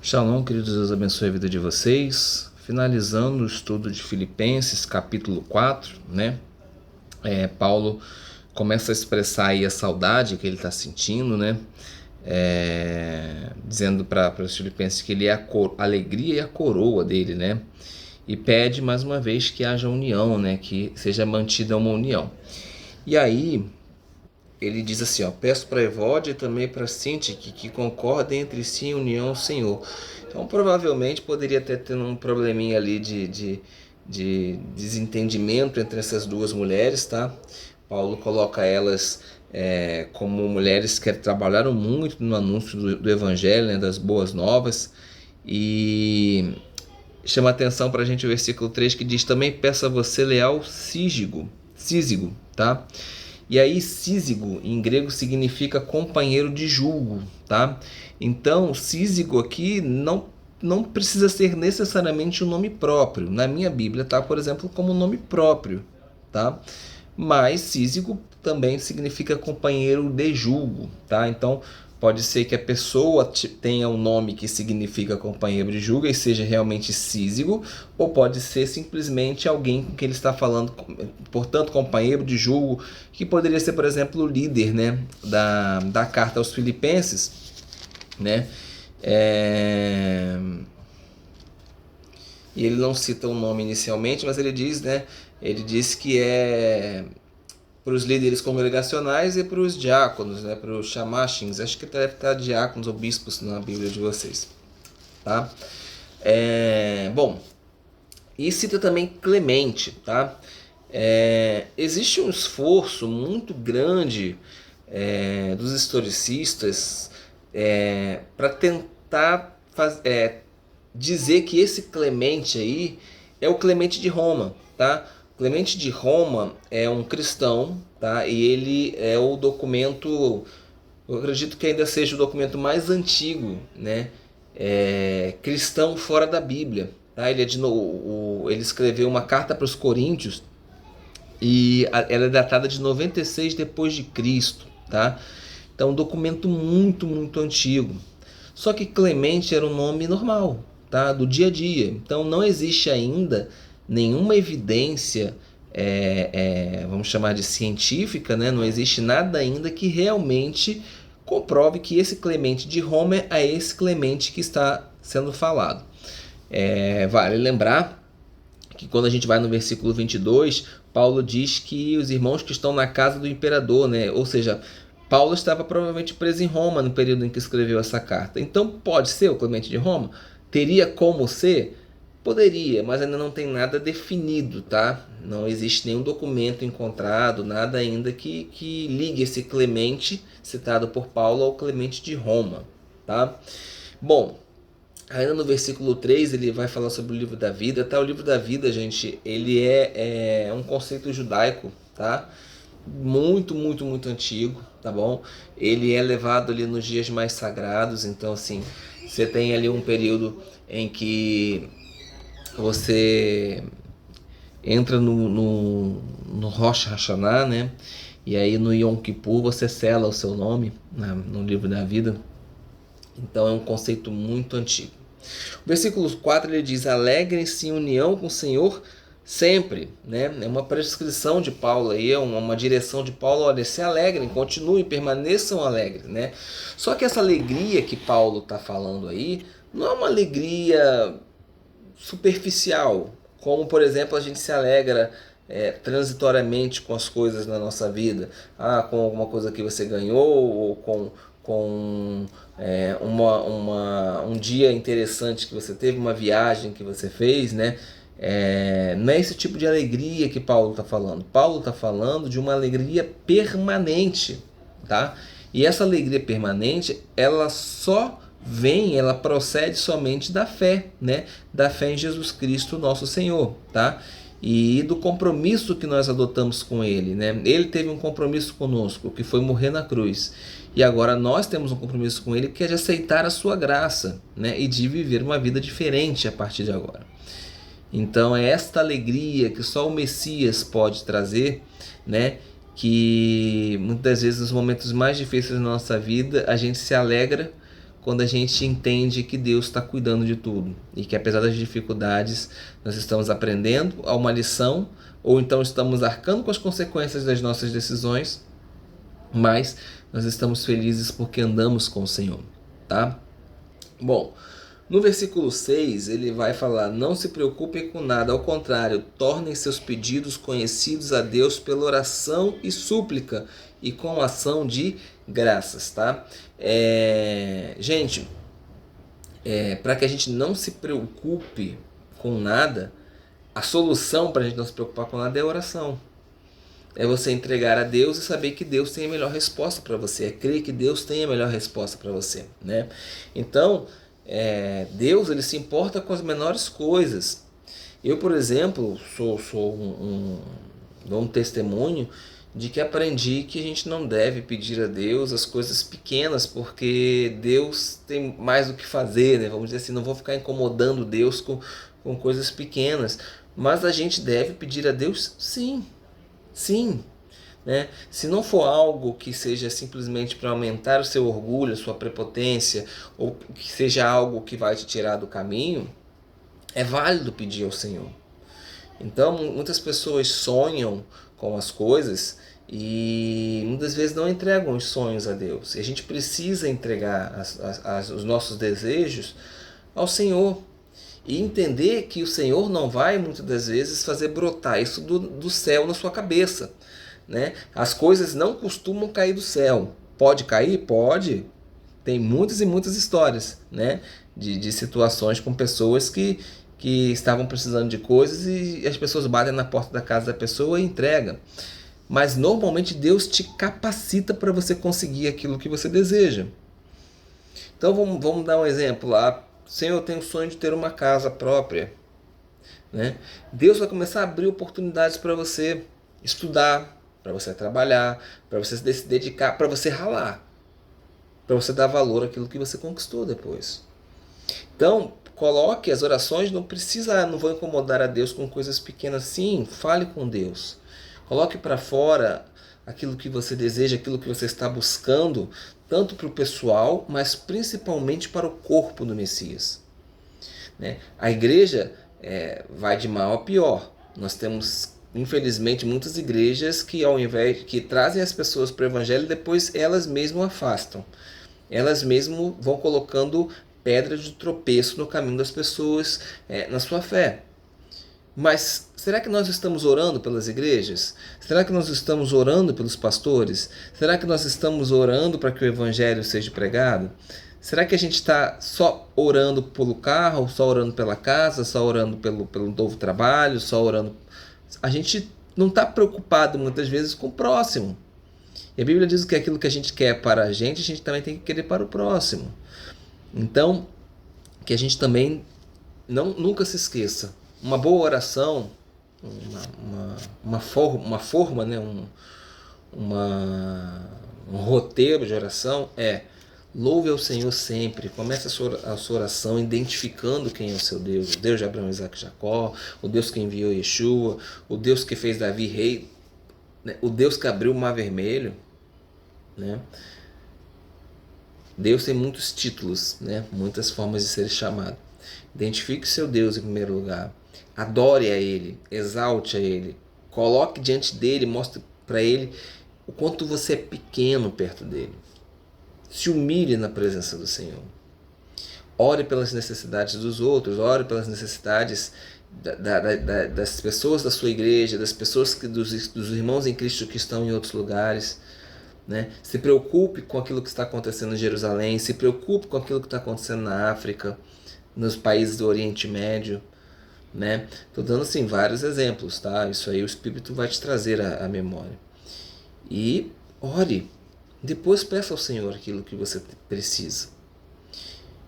Shalom, queridos, Deus abençoe a vida de vocês. Finalizando o estudo de Filipenses, capítulo 4, né? Paulo começa a expressar aí a saudade que ele está sentindo, né? Dizendo para os filipenses que ele é a alegria e a coroa dele, né? E pede mais uma vez que haja união, né? Que seja mantida uma união. E aí ele diz assim, peço para Evódia e também para Sintique que concordem entre si em união ao Senhor. Então provavelmente poderia ter um probleminha ali de desentendimento entre essas duas mulheres, tá? Paulo coloca elas como mulheres que trabalharam muito no anúncio do Evangelho, né, das boas novas, e chama atenção para a gente o versículo 3 que diz: também peço a você leal Císigo, tá? E aí Císigo em grego significa companheiro de julgo, tá? Então Císigo aqui não precisa ser necessariamente um nome próprio. Na minha Bíblia tá, por exemplo, como nome próprio, tá? Mas Císigo também significa companheiro de julgo, tá? Então pode ser que a pessoa tenha um nome que significa companheiro de julgo e seja realmente Císigo, ou pode ser simplesmente alguém com quem ele está falando, portanto, companheiro de julgo, que poderia ser, por exemplo, o líder, né, da carta aos Filipenses, né? E ele não cita o nome inicialmente, mas ele diz, né? Ele diz que é para os líderes congregacionais e para os diáconos, né, para os chamashins. Acho que deve estar diáconos ou bispos na Bíblia de vocês, tá? Bom, e cita também Clemente, tá? Existe um esforço muito grande dos historicistas para tentar dizer que esse Clemente aí é o Clemente de Roma, tá? Clemente de Roma é um cristão, tá? E ele é o documento, eu acredito que ainda seja o documento mais antigo, né? Cristão fora da Bíblia, tá? Ele escreveu uma carta para os Coríntios e ela é datada de 96 depois de Cristo, tá? Então, um documento muito, muito antigo. Só que Clemente era um nome normal, tá? Do dia a dia. Então, não existe ainda nenhuma evidência, vamos chamar de científica, né? Não existe nada ainda que realmente comprove que esse Clemente de Roma é esse Clemente que está sendo falado. Vale lembrar que quando a gente vai no versículo 22, Paulo diz que os irmãos que estão na casa do imperador, né? Ou seja, Paulo estava provavelmente preso em Roma no período em que escreveu essa carta. Então pode ser o Clemente de Roma? Teria como ser? Poderia, mas ainda não tem nada definido, tá? Não existe nenhum documento encontrado, nada ainda que ligue esse Clemente citado por Paulo ao Clemente de Roma, tá? Bom, ainda no versículo 3 ele vai falar sobre o livro da vida, tá? O livro da vida, gente, ele é um conceito judaico, tá? Muito, muito, muito antigo, tá bom? Ele é levado ali nos dias mais sagrados, então assim, você tem ali um período em que você entra no Rosh Hashanah, né? E aí no Yom Kippur você sela o seu nome no livro da vida. Então é um conceito muito antigo. O versículo 4 ele diz: alegrem-se em união com o Senhor sempre, né? É uma prescrição de Paulo aí, é uma direção de Paulo: olha, se alegrem, continuem, permaneçam alegres, né? Só que essa alegria que Paulo está falando aí não é uma alegria superficial, como por exemplo a gente se alegra transitoriamente com as coisas na nossa vida, com alguma coisa que você ganhou, ou com um dia interessante que você teve, uma viagem que você fez, né? Não é esse tipo de alegria que Paulo está falando. Paulo está falando de uma alegria permanente, tá? E essa alegria permanente, ela ela procede somente da fé, né? Da fé em Jesus Cristo, nosso Senhor, tá? E do compromisso que nós adotamos com Ele, né? Ele teve um compromisso conosco, que foi morrer na cruz. E agora nós temos um compromisso com Ele, que é de aceitar a sua graça, né? E de viver uma vida diferente a partir de agora. Então é esta alegria que só o Messias pode trazer, né? Que muitas vezes nos momentos mais difíceis da nossa vida a gente se alegra quando a gente entende que Deus está cuidando de tudo e que apesar das dificuldades nós estamos aprendendo a uma lição, ou então estamos arcando com as consequências das nossas decisões, mas nós estamos felizes porque andamos com o Senhor, tá? Bom, no versículo 6 ele vai falar: não se preocupem com nada, ao contrário, tornem seus pedidos conhecidos a Deus pela oração e súplica e com ação de graças, tá? Gente, para que a gente não se preocupe com nada, a solução para a gente não se preocupar com nada é a oração. É você entregar a Deus e saber que Deus tem a melhor resposta para você. É crer que Deus tem a melhor resposta para você, né? Então, Deus ele se importa com as menores coisas. Eu, por exemplo, sou um testemunho de que aprendi que a gente não deve pedir a Deus as coisas pequenas, porque Deus tem mais o que fazer, né? Vamos dizer assim, não vou ficar incomodando Deus com coisas pequenas. Mas a gente deve pedir a Deus, sim. Sim, né? Se não for algo que seja simplesmente para aumentar o seu orgulho, a sua prepotência, ou que seja algo que vai te tirar do caminho, é válido pedir ao Senhor. Então, muitas pessoas sonham com as coisas e muitas vezes não entregam os sonhos a Deus. E a gente precisa entregar os nossos desejos ao Senhor. E entender que o Senhor não vai, muitas das vezes, fazer brotar isso do céu na sua cabeça, né? As coisas não costumam cair do céu. Pode cair? Pode. Tem muitas e muitas histórias, né? De situações com pessoas que estavam precisando de coisas e as pessoas batem na porta da casa da pessoa e entregam. Mas normalmente Deus te capacita para você conseguir aquilo que você deseja. Então vamos dar um exemplo lá. Senhor, eu tenho o sonho de ter uma casa própria, né? Deus vai começar a abrir oportunidades para você estudar, para você trabalhar, para você se dedicar, para você ralar, para você dar valor àquilo que você conquistou depois. Então, coloque as orações, não vou incomodar a Deus com coisas pequenas. Sim, fale com Deus. Coloque para fora aquilo que você deseja, aquilo que você está buscando, tanto para o pessoal, mas principalmente para o corpo do Messias, né? A igreja vai de mal a pior. Nós temos, infelizmente, muitas igrejas que ao invés que trazem as pessoas para o evangelho, depois elas mesmas afastam. Elas mesmas vão colocando pedra de tropeço no caminho das pessoas na sua fé. Mas será que nós estamos orando pelas igrejas? Será que nós estamos orando pelos pastores? Será que nós estamos orando para que o evangelho seja pregado? Será que a gente está só orando pelo carro, só orando pela casa, só orando pelo novo trabalho, só orando... A gente não está preocupado muitas vezes com o próximo. E a Bíblia diz que aquilo que a gente quer para a gente também tem que querer para o próximo. Então, que a gente também nunca se esqueça. Uma boa oração, uma forma, né? Um roteiro de oração louve ao Senhor sempre. Comece a sua oração identificando quem é o seu Deus. O Deus de Abraão, Isaac e Jacó, o Deus que enviou Yeshua, o Deus que fez Davi rei, né? O Deus que abriu o Mar Vermelho, né? Deus tem muitos títulos, né? Muitas formas de ser chamado. Identifique o seu Deus em primeiro lugar. Adore a Ele, exalte a Ele, coloque diante dEle, mostre para Ele o quanto você é pequeno perto dEle. Se humilhe na presença do Senhor. Ore pelas necessidades dos outros, ore pelas necessidades das pessoas da sua igreja, das pessoas dos irmãos em Cristo que estão em outros lugares, né? Se preocupe com aquilo que está acontecendo em Jerusalém, se preocupe com aquilo que está acontecendo na África, nos países do Oriente Médio, né? Estou dando assim vários exemplos, tá? Isso aí o Espírito vai te trazer à memória. E ore, depois peça ao Senhor aquilo que você precisa,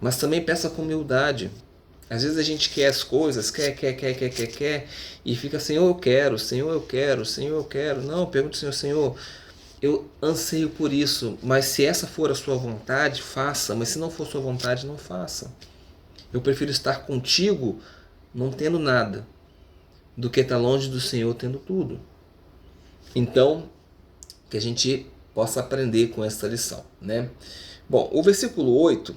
mas também peça com humildade. Às vezes a gente quer as coisas, quer, e fica, Senhor, eu quero, Senhor, eu quero, Senhor, eu quero. Não, pergunta ao Senhor, Senhor, eu anseio por isso, mas se essa for a sua vontade, faça, mas se não for a sua vontade, não faça. Eu prefiro estar contigo não tendo nada, do que estar longe do Senhor tendo tudo. Então, que a gente possa aprender com essa lição, né? Bom, o versículo 8,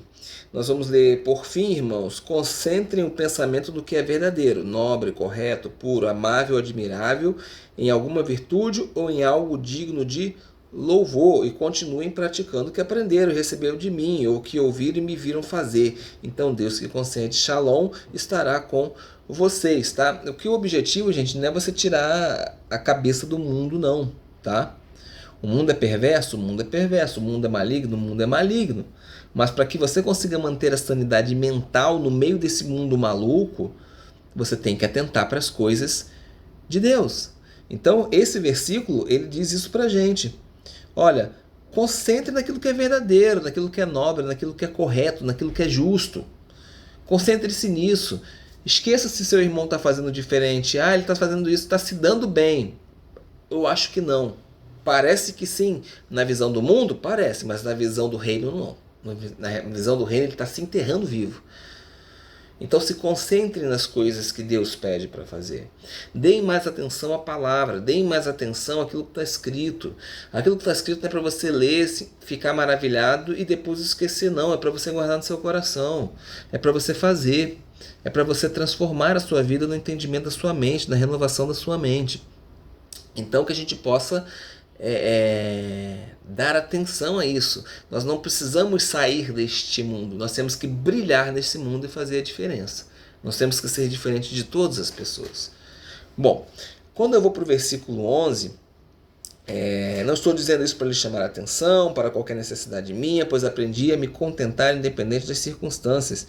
nós vamos ler: por fim, irmãos, concentrem o pensamento do que é verdadeiro, nobre, correto, puro, amável, admirável, em alguma virtude ou em algo digno de louvor, e continuem praticando o que aprenderam e receberam de mim, ou que ouviram e me viram fazer. Então Deus, que concede Shalom, estará com vocês, tá? O que o objetivo, gente, não é você tirar a cabeça do mundo, não, tá? O mundo é perverso? O mundo é perverso. O mundo é maligno? O mundo é maligno. Mas para que você consiga manter a sanidade mental no meio desse mundo maluco, você tem que atentar para as coisas de Deus. Então, esse versículo, ele diz isso para a gente. Olha, concentre naquilo que é verdadeiro, naquilo que é nobre, naquilo que é correto, naquilo que é justo. Concentre-se nisso. Esqueça se seu irmão está fazendo diferente. Ah, ele está fazendo isso, está se dando bem. Eu acho que não. Parece que sim. Na visão do mundo, parece, mas na visão do reino, não. Na visão do reino, ele está se enterrando vivo. Então se concentre nas coisas que Deus pede para fazer. Deem mais atenção à palavra, deem mais atenção àquilo que está escrito. Aquilo que está escrito não é para você ler, ficar maravilhado e depois esquecer, não. É para você guardar no seu coração. É para você fazer. É para você transformar a sua vida no entendimento da sua mente, na renovação da sua mente. Então que a gente possa dar atenção a isso. Nós não precisamos sair deste mundo, nós temos que brilhar nesse mundo e fazer a diferença. Nós temos que ser diferentes de todas as pessoas. Bom, quando eu vou para o versículo 11, não estou dizendo isso para lhe chamar a atenção, para qualquer necessidade minha, pois aprendi a me contentar independente das circunstâncias.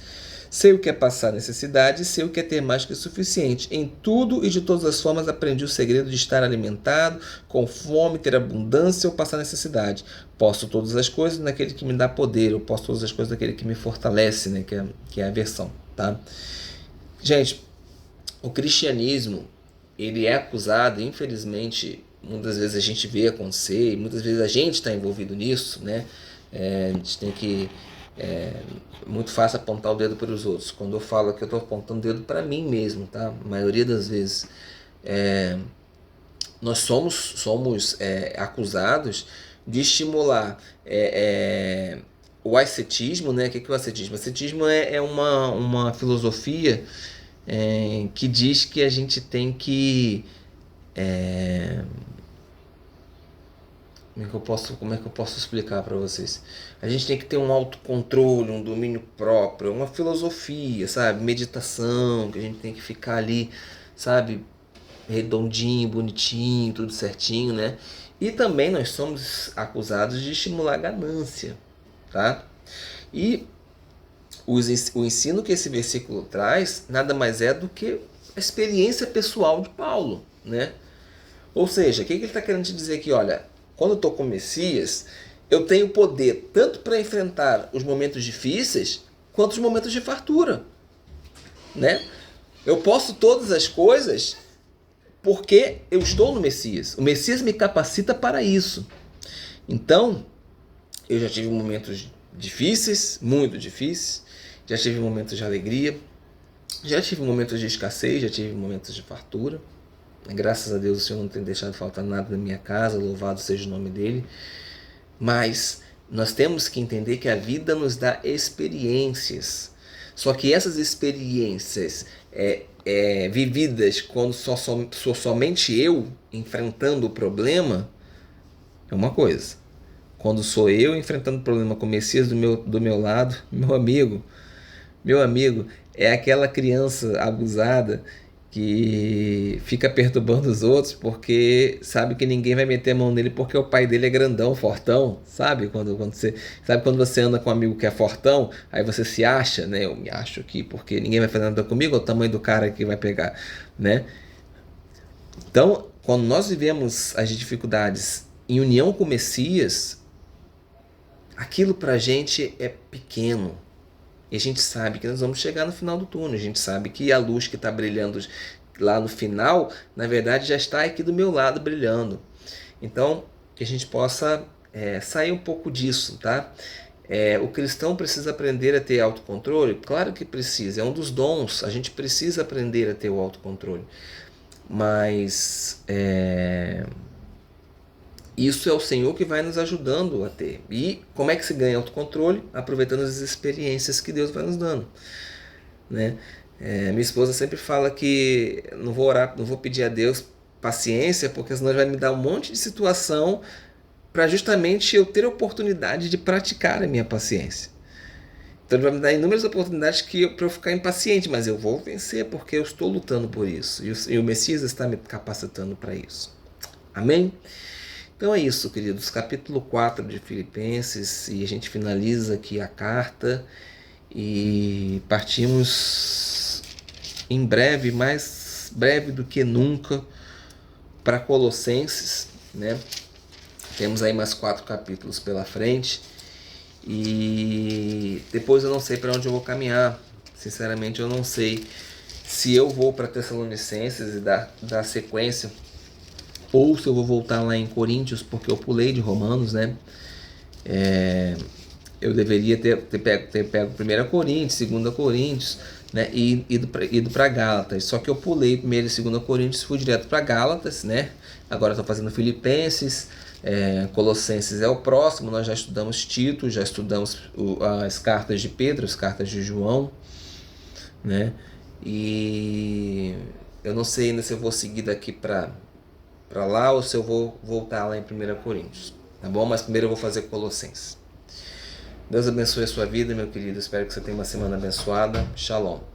Sei o que é passar necessidade e sei o que é ter mais que o suficiente. Em tudo e de todas as formas aprendi o segredo de estar alimentado, com fome, ter abundância ou passar necessidade. Posso todas as coisas naquele que me dá poder, eu posso todas as coisas naquele que me fortalece, né? que é a versão. Tá? Gente, o cristianismo, ele é acusado, infelizmente, muitas vezes a gente vê acontecer, e muitas vezes a gente está envolvido nisso, né? A gente tem que... muito fácil apontar o dedo para os outros. Quando eu falo que eu estou apontando o dedo para mim mesmo, tá? A maioria das vezes nós somos acusados de estimular o ascetismo, né? O que é o ascetismo? O ascetismo é uma filosofia que diz que a gente tem que como é que eu posso explicar para vocês? A gente tem que ter um autocontrole, um domínio próprio, uma filosofia, sabe? Meditação, que a gente tem que ficar ali, sabe? Redondinho, bonitinho, tudo certinho, né? E também nós somos acusados de estimular a ganância, tá? E o ensino que esse versículo traz nada mais é do que a experiência pessoal de Paulo, né? Ou seja, o que ele está querendo te dizer aqui? Olha, quando eu estou com o Messias, eu tenho poder tanto para enfrentar os momentos difíceis, quanto os momentos de fartura, né? Eu posso todas as coisas porque eu estou no Messias. O Messias me capacita para isso. Então, eu já tive momentos difíceis, muito difíceis, já tive momentos de alegria, já tive momentos de escassez, já tive momentos de fartura. Graças a Deus o Senhor não tem deixado faltar nada na minha casa, louvado seja o nome dele. Mas nós temos que entender que a vida nos dá experiências. Só que essas experiências vividas quando sou somente eu enfrentando o problema, é uma coisa. Quando sou eu enfrentando o problema com o Messias do meu lado, meu amigo, é aquela criança abusada que fica perturbando os outros porque sabe que ninguém vai meter a mão nele porque o pai dele é grandão, fortão, sabe? Quando você anda com um amigo que é fortão, aí você se acha, né? Eu me acho aqui porque ninguém vai fazer nada comigo, é o tamanho do cara que vai pegar, né? Então, quando nós vivemos as dificuldades em união com o Messias, aquilo pra gente é pequeno. E a gente sabe que nós vamos chegar no final do túnel. A gente sabe que a luz que está brilhando lá no final, na verdade, já está aqui do meu lado brilhando. Então, que a gente possa sair um pouco disso, tá? O cristão precisa aprender a ter autocontrole? Claro que precisa. É um dos dons. A gente precisa aprender a ter o autocontrole. Mas Isso é o Senhor que vai nos ajudando a ter. E como é que se ganha autocontrole? Aproveitando as experiências que Deus vai nos dando, né? Minha esposa sempre fala que não vou orar, não vou pedir a Deus paciência, porque senão ele vai me dar um monte de situação para justamente eu ter a oportunidade de praticar a minha paciência. Então ele vai me dar inúmeras oportunidades para eu ficar impaciente, mas eu vou vencer porque eu estou lutando por isso. E o Messias está me capacitando para isso. Amém? Então é isso, queridos. Capítulo 4 de Filipenses, e a gente finaliza aqui a carta e partimos em breve, mais breve do que nunca, para Colossenses, né? Temos aí mais 4 capítulos pela frente e depois eu não sei para onde eu vou caminhar. Sinceramente, eu não sei se eu vou para Tessalonicenses e dar sequência, ou se eu vou voltar lá em Coríntios, porque eu pulei de Romanos, né? Eu deveria ter pego 1 Coríntios, 2 Coríntios, né? E ido para Gálatas. Só que eu pulei 1 e 2 Coríntios e fui direto para Gálatas, né? Agora estou fazendo Filipenses, Colossenses é o próximo. Nós já estudamos Tito, já estudamos as cartas de Pedro, as cartas de João, né? E eu não sei ainda se eu vou seguir daqui para lá ou se eu vou voltar lá em 1 Coríntios, tá bom? Mas primeiro eu vou fazer Colossenses. Deus abençoe a sua vida, meu querido. Espero que você tenha uma semana abençoada. Shalom.